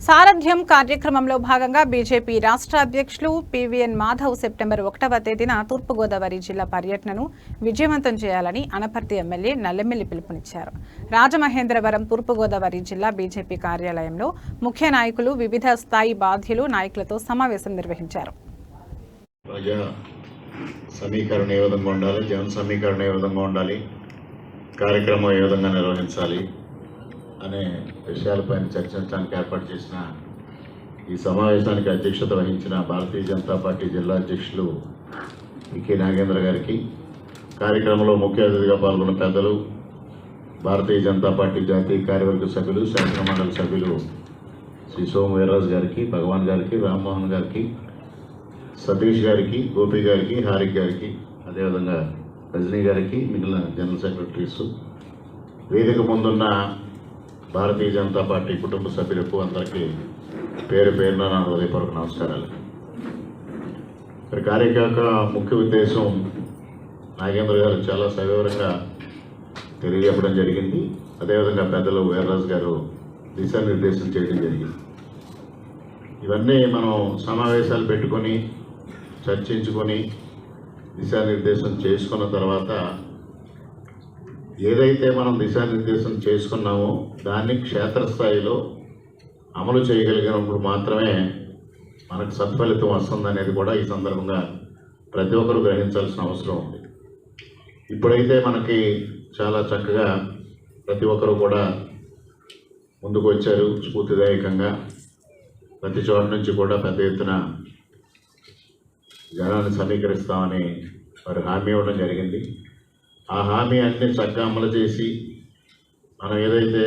సారథ్యం కార్యక్రమంలో భాగంగా బీజేపీ రాష్ట్ర అధ్యక్షులు పీవీఎన్ మాధవ్ సెప్టెంబర్ 1వ తేదీన తూర్పుగోదావరి జిల్లా పర్యటనను విజయవంతం చేయాలని అనపర్తి ఎమ్మెల్యే నల్లెమిల్లి పిలుపునిచ్చారు. రాజమహేంద్రవరం తూర్పుగోదావరి జిల్లా బీజేపీ కార్యాలయంలో ముఖ్య నాయకులు, వివిధ స్థాయి బాధ్యులు, నాయకులతో సమావేశం నిర్వహించారు. సమీకరణ ఏ విధంగా ఉండాలి, జన సమీకరణ ఏ విధంగా ఉండాలి, కార్యక్రమం ఏ విధంగా నిర్వహించాలి అనే విషయాలపైన చర్చించడానికి ఏర్పాటు చేసిన ఈ సమావేశానికి అధ్యక్షత వహించిన భారతీయ జనతా పార్టీ జిల్లా అధ్యక్షులు వికే నాగేంద్ర గారికి, కార్యక్రమంలో ముఖ్య అతిథిగా పాల్గొన్న పెద్దలు, భారతీయ జనతా పార్టీ జాతీయ కార్యవర్గ సభ్యులు, శాసనమండలి సభ్యులు శ్రీ సోము వీర్రాజు గారికి, భగవాన్ గారికి, రామ్మోహన్ గారికి, సతీష్ గారికి, గోపి గారికి, హారిక్ గారికి, అదేవిధంగా రజనీ గారికి, మిగిలిన జనరల్ సెక్రటరీస్, వేదిక ముందున్న భారతీయ జనతా పార్టీ కుటుంబ సభ్యులకు అందరికీ పేరు పేరున నా హృదయపూర్వక నమస్కారాలు. కార్యక్రమ ముఖ్య ఉద్దేశం నాగేంద్ర గారు చాలా సవివరంగా తెలియజెప్పడం జరిగింది. అదేవిధంగా పెద్దలు వీర్రాజు గారు దిశానిర్దేశం చేయడం జరిగింది. ఇవన్నీ మనం సమావేశాలు పెట్టుకొని చర్చించుకొని దిశానిర్దేశం చేసుకున్న తర్వాత ఏదైతే మనం దిశానిర్దేశం చేసుకున్నామో దాన్ని క్షేత్రస్థాయిలో అమలు చేయగలిగినప్పుడు మాత్రమే మనకు సత్ఫలితం వస్తుందనేది కూడా ఈ సందర్భంగా ప్రతి ఒక్కరు గ్రహించాల్సిన అవసరం ఉంది. ఇప్పుడైతే మనకి చాలా చక్కగా ప్రతి ఒక్కరు కూడా ముందుకు వచ్చారు. స్ఫూర్తిదాయకంగా ప్రతి చోట నుంచి కూడా పెద్ద ఎత్తున జనాన్ని సమీకరిస్తామని వారు హామీ ఇవ్వడం జరిగింది. ఆ హామీ అన్ని చక్కగా అమలు చేసి మనం ఏదైతే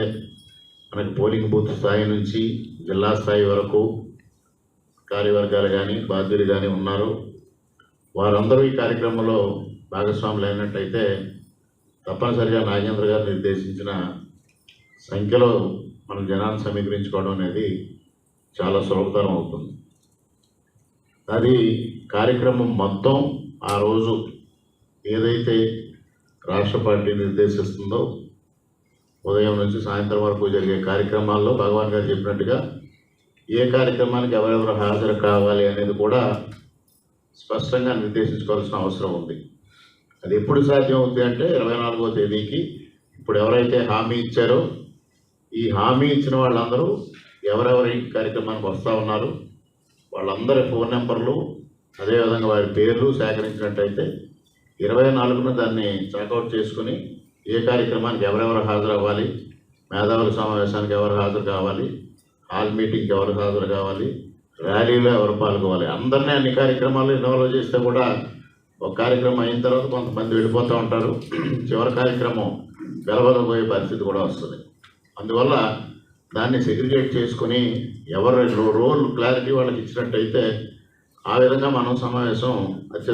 మనకి పోలింగ్ బూత్ స్థాయి నుంచి జిల్లా స్థాయి వరకు కార్యవర్గాలు కానీ బాధ్యులు కానీ ఉన్నారో వారందరూ ఈ కార్యక్రమంలో భాగస్వాములు అయినట్టయితే తప్పనిసరిగా నాగేంద్ర గారు నిర్దేశించిన సంఖ్యలో మనం జనాన్ని సమీకరించుకోవడం అనేది చాలా సులభతరం అవుతుంది. అది కార్యక్రమం మొత్తం ఆ రోజు ఏదైతే రాష్ట్ర పార్టీ నిర్దేశిస్తుందో ఉదయం నుంచి సాయంత్రం వరకు జరిగే కార్యక్రమాల్లో భగవాన్ గారు చెప్పినట్టుగా ఏ కార్యక్రమానికి ఎవరెవరు హాజరు కావాలి అనేది కూడా స్పష్టంగా నిర్దేశించుకోవాల్సిన అవసరం ఉంది. అది ఎప్పుడు సాధ్యం అవుతుంది అంటే 24వ తేదీకి ఇప్పుడు ఎవరైతే హామీ ఇచ్చారో ఈ హామీ ఇచ్చిన వాళ్ళందరూ ఎవరెవరి కార్యక్రమానికి వస్తూ ఉన్నారు వాళ్ళందరి ఫోన్ నెంబర్లు అదేవిధంగా వారి పేర్లు సేకరించినట్టయితే 24న దాన్ని చాకౌట్ చేసుకుని ఏ కార్యక్రమానికి ఎవరెవరు హాజరు అవ్వాలి, మేధావుల సమావేశానికి ఎవరు హాజరు కావాలి, హాల్ మీటింగ్కి ఎవరు హాజరు కావాలి, ర్యాలీలో ఎవరు పాల్గొవాలి, అందరినీ అన్ని కార్యక్రమాలు ఇన్వాల్వ్ చేస్తే కూడా ఒక కార్యక్రమం అయిన తర్వాత కొంతమంది వెళ్ళిపోతూ ఉంటారు. చివరి కార్యక్రమం గెలవకపోయే పరిస్థితి కూడా వస్తుంది. అందువల్ల దాన్ని సెగ్రిగేట్ చేసుకుని ఎవరి రోల్ క్లారిటీ వాళ్ళకి ఇచ్చినట్టయితే ఆ విధంగా మనం సమావేశం